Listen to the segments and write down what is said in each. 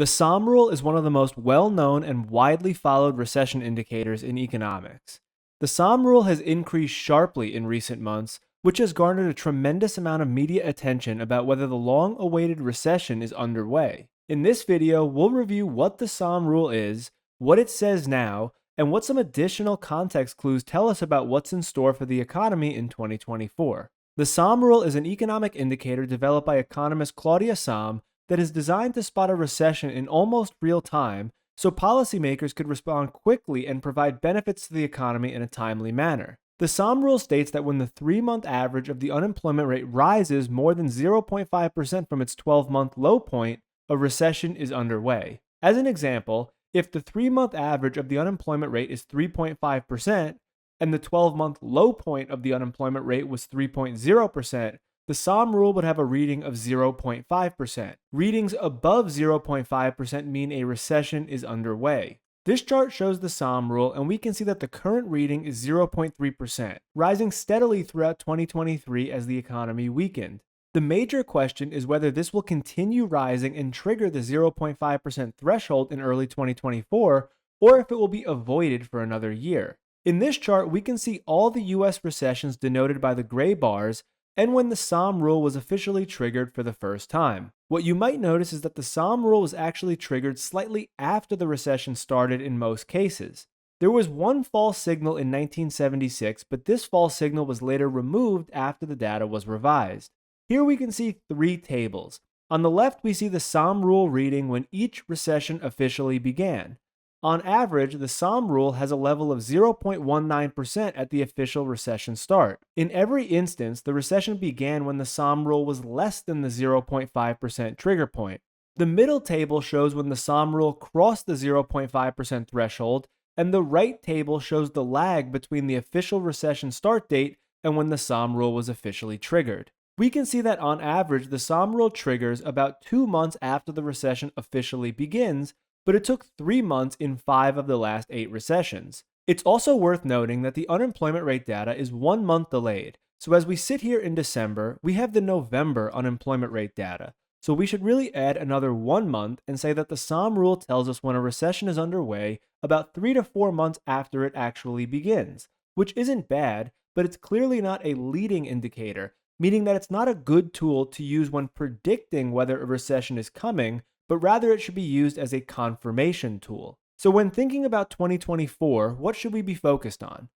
The SOM rule is one of the most well-known and widely followed recession indicators in economics. The SOM rule has increased sharply in recent months, which has garnered a tremendous amount of media attention about whether the long-awaited recession is underway. In this video, we'll review what the SOM rule is, what it says now, and what some additional context clues tell us about what's in store for the economy in 2024. The SOM rule is an economic indicator developed by economist Claudia Sahm that is designed to spot a recession in almost real time so policymakers could respond quickly and provide benefits to the economy in a timely manner. The SOM rule states that when the 3-month average of the unemployment rate rises more than 0.5% from its 12-month low point, a recession is underway. As an example, if the 3-month average of the unemployment rate is 3.5% and the 12-month low point of the unemployment rate was 3.0%, the SOM rule would have a reading of 0.5%. Readings above 0.5% mean a recession is underway. This chart shows the SOM rule, and we can see that the current reading is 0.3%, rising steadily throughout 2023 as the economy weakened. The major question is whether this will continue rising and trigger the 0.5% threshold in early 2024, or if it will be avoided for another year. In this chart, we can see all the US recessions denoted by the gray bars, and when the SOM rule was officially triggered for the first time. What you might notice is that the SOM rule was actually triggered slightly after the recession started in most cases. There was one false signal in 1976, but this false signal was later removed after the data was revised. Here we can see 3 tables. On the left, we see the SOM rule reading when each recession officially began. On average, the SOM rule has a level of 0.19% at the official recession start. In every instance, the recession began when the SOM rule was less than the 0.5% trigger point. The middle table shows when the SOM rule crossed the 0.5% threshold, and the right table shows the lag between the official recession start date and when the SOM rule was officially triggered. We can see that on average, the SOM rule triggers about 2 months after the recession officially begins, but it took 3 months in 5 of the last 8 recessions. It's also worth noting that the unemployment rate data is 1 month delayed, so as we sit here in December, we have the November unemployment rate data, so we should really add another 1 month and say that the SOM rule tells us when a recession is underway about 3 to 4 months after it actually begins, which isn't bad, but it's clearly not a leading indicator, meaning that it's not a good tool to use when predicting whether a recession is coming, but rather it should be used as a confirmation tool. So when thinking about 2024, what should we be focused on?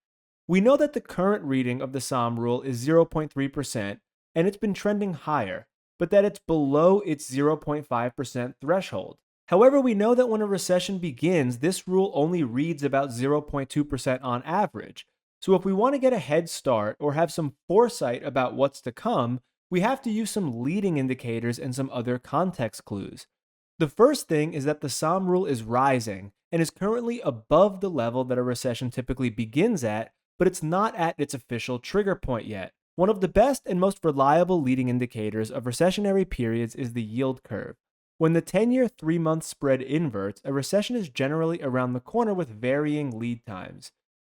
We know that the current reading of the SOM rule is 0.3%, and it's been trending higher, but that it's below its 0.5% threshold. However, we know that when a recession begins, this rule only reads about 0.2% on average. So if we want to get a head start or have some foresight about what's to come, we have to use some leading indicators and some other context clues. The first thing is that the SOM rule is rising and is currently above the level that a recession typically begins at, but it's not at its official trigger point yet. One of the best and most reliable leading indicators of recessionary periods is the yield curve. When the 10-year 3-month spread inverts, a recession is generally around the corner with varying lead times.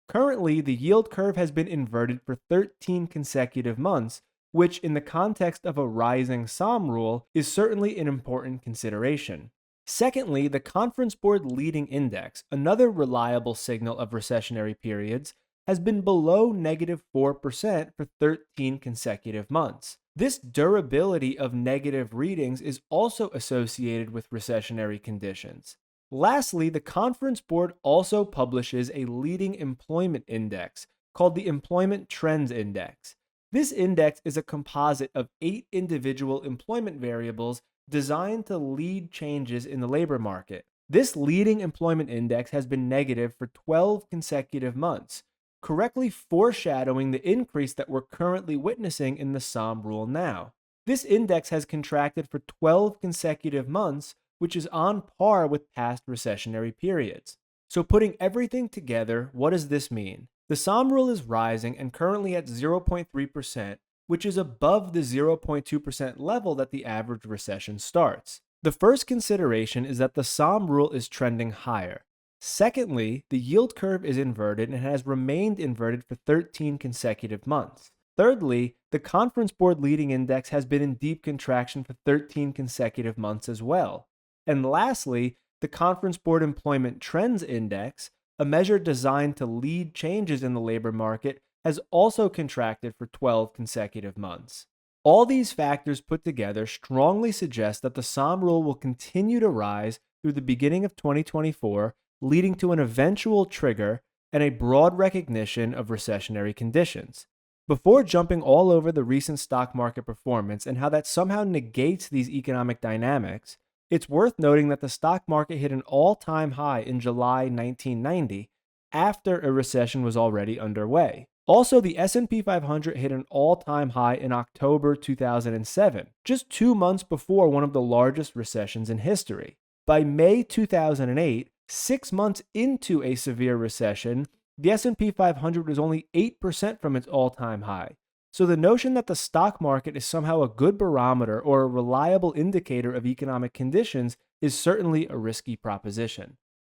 Currently, the yield curve has been inverted for 13 consecutive months, which in the context of a rising SOM rule is certainly an important consideration. Secondly, the Conference Board Leading Index, another reliable signal of recessionary periods, has been below -4% for 13 consecutive months. This durability of negative readings is also associated with recessionary conditions. Lastly, the Conference Board also publishes a leading employment index called the Employment Trends Index. This index is a composite of 8 individual employment variables designed to lead changes in the labor market. This leading employment index has been negative for 12 consecutive months, correctly foreshadowing the increase that we're currently witnessing in the SOM rule now. This index has contracted for 12 consecutive months, which is on par with past recessionary periods. So putting everything together, what does this mean? The SOM rule is rising and currently at 0.3%, which is above the 0.2% level that the average recession starts. The first consideration is that the SOM rule is trending higher. Secondly, the yield curve is inverted and has remained inverted for 13 consecutive months. Thirdly, the Conference Board Leading Index has been in deep contraction for 13 consecutive months as well. And lastly, the Conference Board Employment Trends Index, a measure designed to lead changes in the labor market, has also contracted for 12 consecutive months. All these factors put together strongly suggest that the SOM rule will continue to rise through the beginning of 2024, leading to an eventual trigger and a broad recognition of recessionary conditions. Before jumping all over the recent stock market performance and how that somehow negates these economic dynamics, it's worth noting that the stock market hit an all-time high in July 1990 after a recession was already underway. Also, the S&P 500 hit an all-time high in October 2007, just 2 months before one of the largest recessions in history. By May 2008, 6 months into a severe recession, the S&P 500 was only 8% from its all-time high. So the notion that the stock market is somehow a good barometer or a reliable indicator of economic conditions is certainly a risky proposition.